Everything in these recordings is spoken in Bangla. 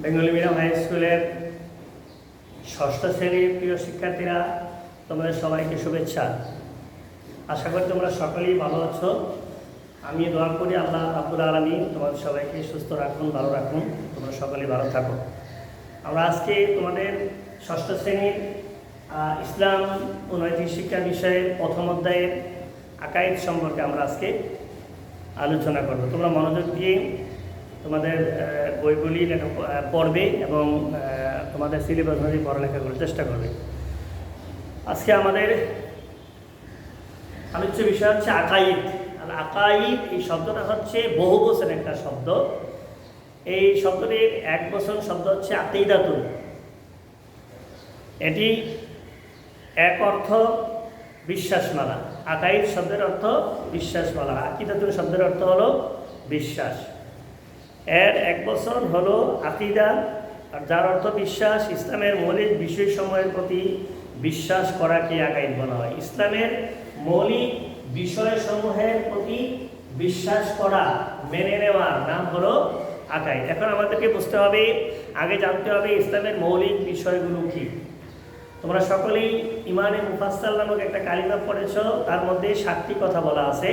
বেঙ্গলি মিডিয়াম হাই স্কুলের ষষ্ঠ শ্রেণীর প্রিয় শিক্ষার্থীরা, তোমাদের সবাইকে শুভেচ্ছা। আশা করি তোমরা সকলেই ভালো আছো। আমি দোয়া করি আল্লাহ রাব্বুল আলামিন তোমাদের সবাইকে সুস্থ রাখুন, ভালো রাখুন, তোমরা সকলেই ভালো থাকো। আমরা আজকে তোমাদের ষষ্ঠ শ্রেণীর ইসলাম ও নৈতিক শিক্ষা বিষয়ে প্রথম অধ্যায়ের আকাইদ সম্পর্কে আমরা আজকে আলোচনা করব। তোমরা মনোযোগ দিয়ে তোমাদের বইগুলি পড়বে এবং তোমাদের সিলেবাস অনুযায়ী পড়ালেখা করার চেষ্টা করবে। আজকে আমাদের আলোচ্য বিষয় হচ্ছে আকাইদ। আর আকাইদ এই শব্দটা হচ্ছে বহু বচন একটা শব্দ। এই শব্দটির এক বচন শব্দ হচ্ছে আকিদাতুন। এটি এক অর্থ বিশ্বাসমালা। আকাইদ শব্দের অর্থ বিশ্বাসমালা, আকিদাতুন শব্দের অর্থ হলো বিশ্বাস। এর এক বচন হলো আকিদা, আর যার অর্থ বিশ্বাস। ইসলামের মৌলিক বিষয়সমূহের প্রতি বিশ্বাস করাকে আকাইদ বলা হয়। ইসলামের মৌলিক বিষয়সমূহের প্রতি বিশ্বাস করা, মেনে নেওয়ার নাম হলো আকাইদ। এখন আমাদেরকে বুঝতে হবে, আগে জানতে হবে ইসলামের মৌলিক বিষয়গুলো কি। তোমরা সকলেই ইমানে মুফাসসাল নামক একটা কালিমা পড়েছো, তার মধ্যে 7টি কথা বলা আছে।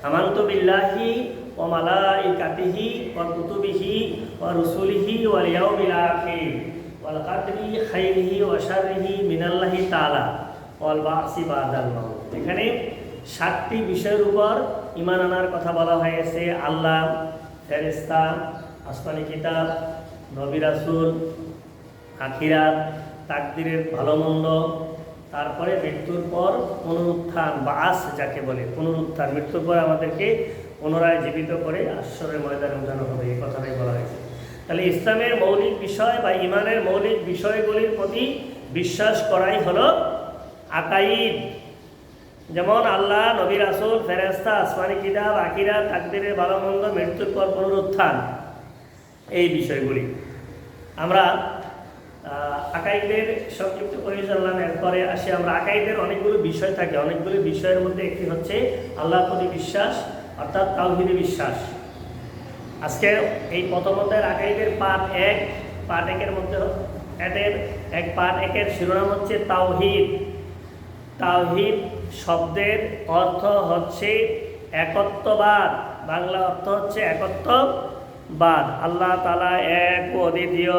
আমানতু বিল্লাহি ওয়া মালাইকাতিহি ওয়া কুতুবিহি ওয়া রুসুলিহি ওয়াল ইয়াউমিল আখির ওয়াল কদরি খাইরিহি ওয়া শাররিহি মিনাল্লাহি তাআলা ওয়াল বা'সি বাদাল মাউত। এখানে 7টি বিষয়ের উপর ঈমান আনার কথা বলা হয়েছে। আল্লাহ, ফেরেশতা, আসমানি কিতাব, নবী রাসূল, আখিরাত, তাকদীরের ভালো মন্দ, তারপরে মৃত্যুর পর পুনরুত্থান, বাস যাকে বলে, পুনরুত্থান। মৃত্যুর পর আমাদেরকে পুনরায় জীবিত করে হাশরের ময়দানে উঠানো হবে, এই কথাটাই বলা হয়েছে। তাহলে ইসলামের মৌলিক বিষয় বা ইমানের মৌলিক বিষয়গুলির প্রতি বিশ্বাস করাই হলো আকাইদ। যেমন আল্লাহ, নবী রাসূল, ফেরেশতা, আসমানি কিতাব, আখিরাত, তাকদীরের ভালো মন্দ, মৃত্যুর পর পুনরুত্থান, এই বিষয়গুলি। আমরা আকাইদের সংক্ষিপ্ত করে জানলাম। এরপরে আসি আমরা আকাইদের অনেকগুলো বিষয় থাকে। অনেকগুলো বিষয়ের মধ্যে একটি হচ্ছে আল্লাহর প্রতি বিশ্বাস, অর্থাৎ তাওহীদে বিশ্বাস। আজকে এই প্রথম অধ্যায়ের আকাইদের পার্ট 1, পার্ট 1-এর মধ্যে পার্ট 1-এর শিরোনাম হচ্ছে তাওহীদ। তাওহীদ শব্দের অর্থ হচ্ছে একত্ববাদ। বাংলা অর্থ হচ্ছে একত্ববাদ। আল্লাহ তাআলা এক ও অদ্বিতীয়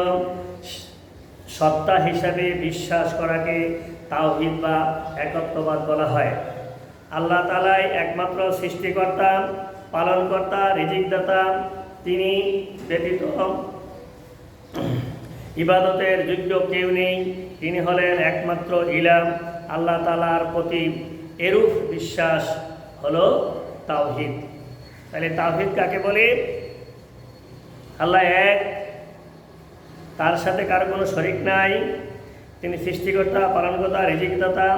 সত্তা হিসাবে বিশ্বাস করাকে তাওহীদ বা একত্ববাদ বলা হয়। আল্লাহ তাআলাই একমাত্র সৃষ্টিকর্তা, পালনকর্তা, রিজিকদাতা। তিনি ব্যতীত ইবাদতের যোগ্য কেউ নেই। তিনি হলেন একমাত্র ইলাহ। আল্লাহ তাআলার প্রতি এরূপ বিশ্বাস হলো তাওহীদ। তাহলে তাওহীদ কাকে বলে? আল্লাহ এক, তার সাথে কারো কোনো শরীক নাই। তিনি সৃষ্টিকর্তা, পালনকর্তা, রিজিকদাতা।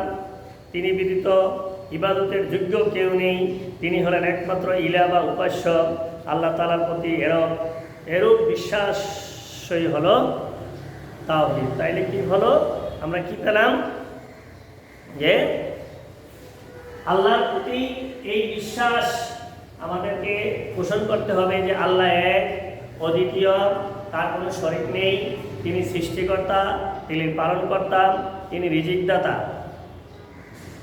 তিনি ব্যতীত ইবাদতের যোগ্য কেউ নেই। তিনি হলেন একমাত্র ইলাহ বা উপাস্য। আল্লাহ তাআলার প্রতি এরূপ বিশ্বাসই হলো তাওহীদ। তাইলে কি হলো? আমরা কি পেলাম? যে আল্লাহর প্রতি এই বিশ্বাস আমাদেরকে পোষণ করতে হবে যে আল্লাহ এক, অদ্বিতীয়, তার কোনো শরীক নেই। তিনি সৃষ্টিকর্তা, তিনি পালনকর্তা, তিনি রিজিকদাতা।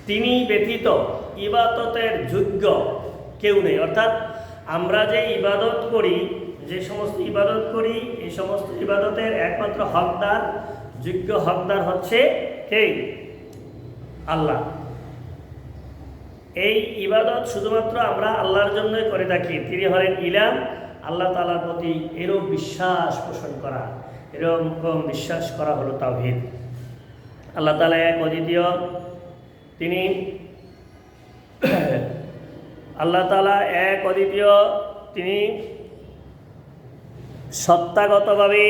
তিনি ব্যতীত ইবাদতের যোগ্য কেউ নেই। অর্থাৎ আমরা যে ইবাদত করি, যে সমস্ত ইবাদত করি, এই সমস্ত ইবাদতের একমাত্র হকদার, যোগ্য হকদার হচ্ছে কে? আল্লাহ। এই ইবাদত শুধুমাত্র আমরা আল্লাহর জন্যই করে থাকি। তিনি হলেন ইলাহ। আল্লাহ তাআলার প্রতি এরূপ বিশ্বাস পোষণ করা, এরকম বিশ্বাস করা হলো তাওহীদ। আল্লাহ তাআলা এক, অদ্বিতীয়। তিনি আল্লাহ তাআলা এক, অদ্বিতীয়। তিনি সত্তাগতভাবে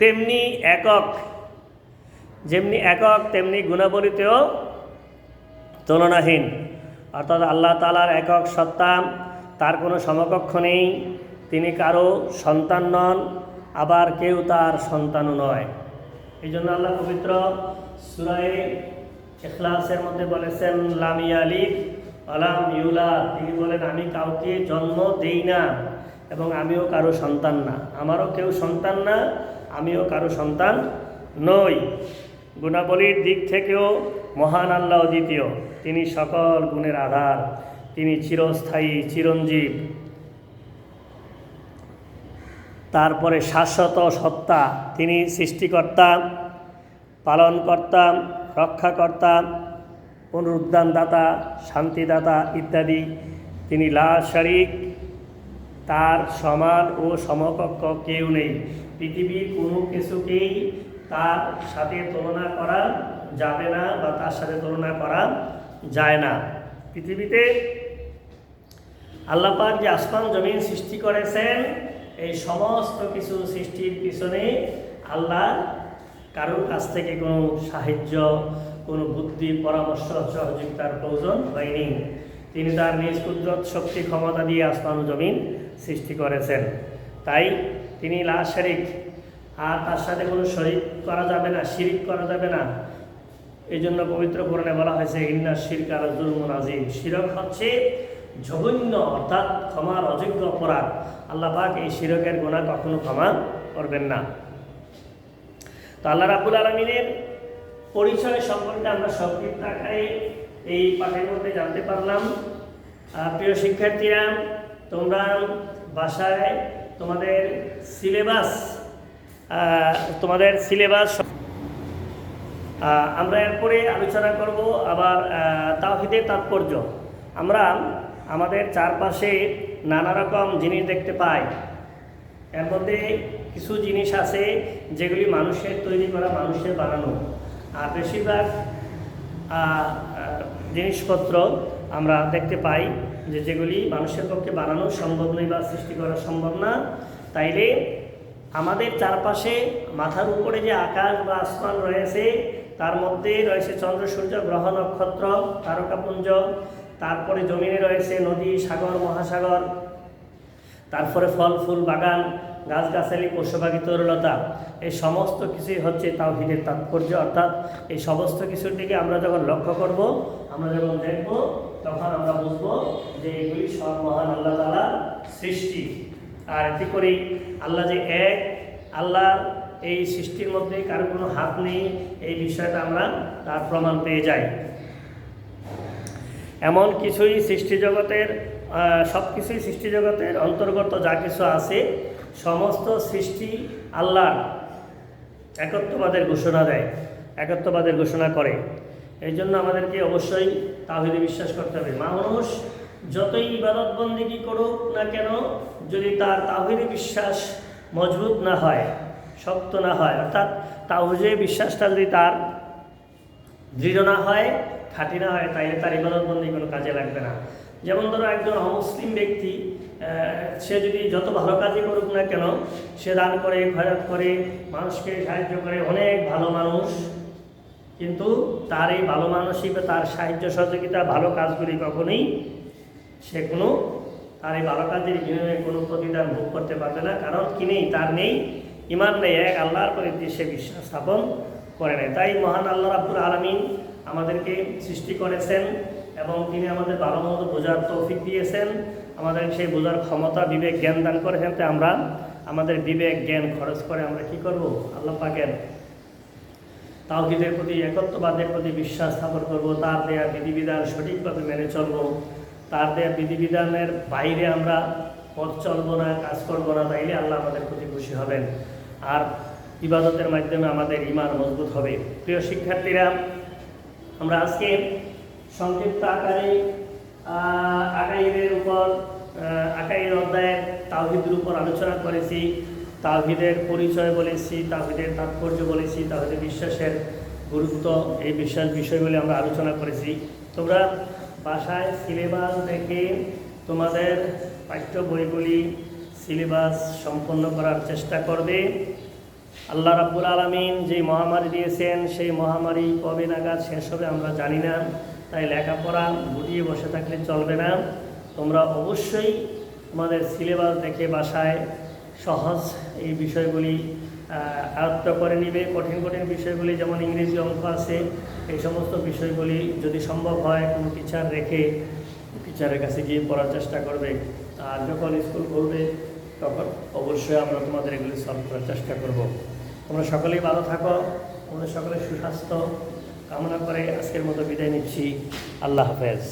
তেমনি একক, যেমনি একক তেমনি গুণাবলীতেও তুলনাহীন। অর্থাৎ আল্লাহ তাআলার একক সত্তা, তার কোনো সমকক্ষ নেই। তিনি কারো সন্তান নন, আবার কেউ তার সন্তানও নয়। এই জন্য আল্লাহ পবিত্র সূরা ইখলাসের মধ্যে বলেছেন, লাম ইয়ালিদ ওয়া লাম ইউলাদ। তিনি বলেন, আমি কাউকে জন্ম দেই না এবং আমিও কারো সন্তান না, আমারও কেউ সন্তান না, আমিও কারো সন্তান নই। গুণাবলীর দিক থেকেও মহান আল্লাহ দ্বিতীয়, তিনি সকল গুণের আধার, তিনি চিরস্থায়ী চিরঞ্জীব। তারপরে শাশ্বত সত্তা, তিনি সৃষ্টিকর্তা, পালনকর্তা, রক্ষাকর্তা, পুনরুদ্ধানদাতা, শান্তিদাতা ইত্যাদি। তিনি লা শারীক, তার সমান ও সমকক্ষ কেউ নেই। পৃথিবীর কোনো কিছুকেই তার সাথে তুলনা করা যাবে না বা তার সাথে তুলনা করা যায় না। পৃথিবীতে আল্লাহ পাক যে আসমান জমিন সৃষ্টি করেছেন, এই সমস্ত কিছু সৃষ্টির পিছনে আল্লাহ কারোর কাছ থেকে কোনো সাহায্য, কোনো বুদ্ধি, পরামর্শ, সহযোগিতার প্রয়োজন হয়নি। তিনি তার নিজ কুদরত শক্তি ক্ষমতা দিয়ে আসমান জমিন সৃষ্টি করেছেন। তাই তিনি লা শারীক, আর তার সাথে কোনো শরীক করা যাবে না, শিরিক করা যাবে না। এই জন্য পবিত্র কোরআনে বলা হয়েছে ইন্না শিরকা লাযুলমুন আযীম। শিরক হচ্ছে জঘন্য অর্থাৎ ক্ষমার অযোগ্য অপরাধ। আল্লাহ পাক এই শিরকের গুনাহ কখনো ক্ষমা করবেন না। তো আল্লাহ রাব্বুল আলামিনের পরিচয় সম্পর্কে আমরা সংক্ষিপ্ত আকারে এই পাঠের মধ্যে জানতে পারলাম। প্রিয় শিক্ষার্থীরা, তোমরা বাসায় তোমাদের সিলেবাস আমরা এরপরে আলোচনা করব আবার তাওহীদের তাৎপর্য। আমরা আমাদের চারপাশে নানা রকম জিনিস দেখতে পাই। এর মধ্যে কিছু জিনিস আছে যেগুলি মানুষের তৈরি করা, মানুষের বানানো, আর বেশিরভাগ জিনিসপত্র আমরা দেখতে পাই যেগুলি মানুষের পক্ষে বানানো সম্ভব নয় বা সৃষ্টি করা সম্ভব না। তাইলে আমাদের চারপাশে মাথার উপরে যে আকাশ বা আসমান রয়েছে, তার মধ্যে রয়েছে চন্দ্র, সূর্য, গ্রহ, নক্ষত্র, তারকাপুঞ্জ। তারপরে জমিনে রয়েছে নদী, সাগর, মহাসাগর। তারপরে ফল ফুল বাগান, গাছগাছালি, পশুপাখি, তরুলতা। এই সমস্ত কিছুই হচ্ছে তাওহীদের তাৎপর্য। অর্থাৎ এই সমস্ত কিছুর দিকে আমরা যখন লক্ষ্য করব, আমরা যখন দেখব, তখন আমরা বুঝব যে এগুলি সব মহান আল্লাহ তাআলার সৃষ্টি। আর এতে করেই আল্লাহ যে এক, আল্লাহ এই সৃষ্টির মধ্যে কারো কোনো হাত নেই, এই বিষয়টা আমরা তার প্রমাণ পেয়ে যাই। এমন কিছুই সৃষ্টিজগতের সব কিছুই সৃষ্টিজগতের অন্তর্গত যা কিছু আছে, সমস্ত সৃষ্টি আল্লাহর একত্ববাদের ঘোষণা দেয়, একত্ববাদের ঘোষণা করে। এই জন্য আমাদেরকে অবশ্যই তাওহীদে বিশ্বাস করতে হবে। মানুষ যতই ইবাদত বন্দেগী করুক না কেন, যদি তার তাওহীদে বিশ্বাস মজবুত না হয়, শক্ত না হয়, অর্থাৎ তাওহীদে বিশ্বাসটা যদি তার দৃঢ় না হয়, খাঁটি না হয়, তাইলে তার ইবাদত বন্দেগী কোনো কাজে লাগবে না। যেমন ধরো একজন অমুসলিম ব্যক্তি, সে যদি যত ভালো কাজই করুক না কেন, সে দান করে, খয়রাত করে, মানুষকে সাহায্য করে, অনেক ভালো মানুষ, কিন্তু তার এই ভালো মানসিকতা, তার সাহায্য সহযোগিতা, ভালো কাজগুলি কখনোই সে তার এই ভালো কাজের বিনিময়ে কোনো প্রতিদান ভোগ করতে পারবে না। কারণ কি নেই? তার নেই ঈমান, নেই এক আল্লাহর প্রতি সে বিশ্বাস স্থাপন করে নেয়। তাই মহান আল্লাহ রাব্বুল আলামিন আমাদেরকে সৃষ্টি করেছেন এবং তিনি আমাদের ভালো মতো বোঝার তৌফিক দিয়েছেন, আমাদের সেই বোঝার ক্ষমতা, বিবেক, জ্ঞান দান করেছেন। তাই আমরা আমাদের বিবেক জ্ঞান খরচ করে আমরা কি করব? আল্লাহ পাকের তাওহীদের প্রতি, একত্ববাদের প্রতি বিশ্বাস স্থাপন করব, তার দেয়া বিধিবিধান সঠিকভাবে মেনে চলব, তার দেয়া বিধিবিধানের বাইরে আমরা পথ চলবো না, কাজ করবো না। তাইলে আল্লাহ আমাদের প্রতি খুশি হবেন, আর ইবাদতের মাধ্যমে আমাদের ঈমান মজবুত হবে। প্রিয় শিক্ষার্থীরা, আমরা আজকে সংক্ষিপ্ত আকারে আকাইদের উপর, আকাইদ অধ্যায়ের তাওহীদের উপর আলোচনা করেছি। তাওহীদের পরিচয় বলেছি, তাওহীদের তাৎপর্য বলেছি, তাওহীদের বিশ্বাসের গুরুত্ব, এই বিষয়গুলি আমরা আলোচনা করেছি। তোমরা বাসায় সিলেবাস দেখে তোমাদের পাঠ্য বইগুলি সিলেবাস সম্পন্ন করার চেষ্টা করবে। আল্লাহ রাব্বুল আলামিন যে মহামারী দিয়েছেন, সেই মহামারী কবে নাগাদ শেষ হবে আমরা জানি না। তাই লেখাপড়া গুটিয়ে বসে থাকলে চলবে না। তোমরা অবশ্যই তোমাদের সিলেবাস দেখে বাসায় সহজ এই বিষয়গুলি আয়ত্ত করে নিবে। কঠিন কঠিন বিষয়গুলি যেমন ইংরেজি, অঙ্ক আছে, এই সমস্ত বিষয়গুলি যদি সম্ভব হয় কোনো টিচার রেখে টিচারের কাছে গিয়ে পড়ার চেষ্টা করবে। আর যখন স্কুল খুলবে তখন অবশ্যই আমরা তোমাদের এগুলি সলভ করার চেষ্টা করব। তোমরা সকলেই ভালো থাকো, তোমাদের সকলের সুস্বাস্থ্য কামনা করে আজকের মতো বিদায় নিচ্ছি। আল্লাহ হাফেজ।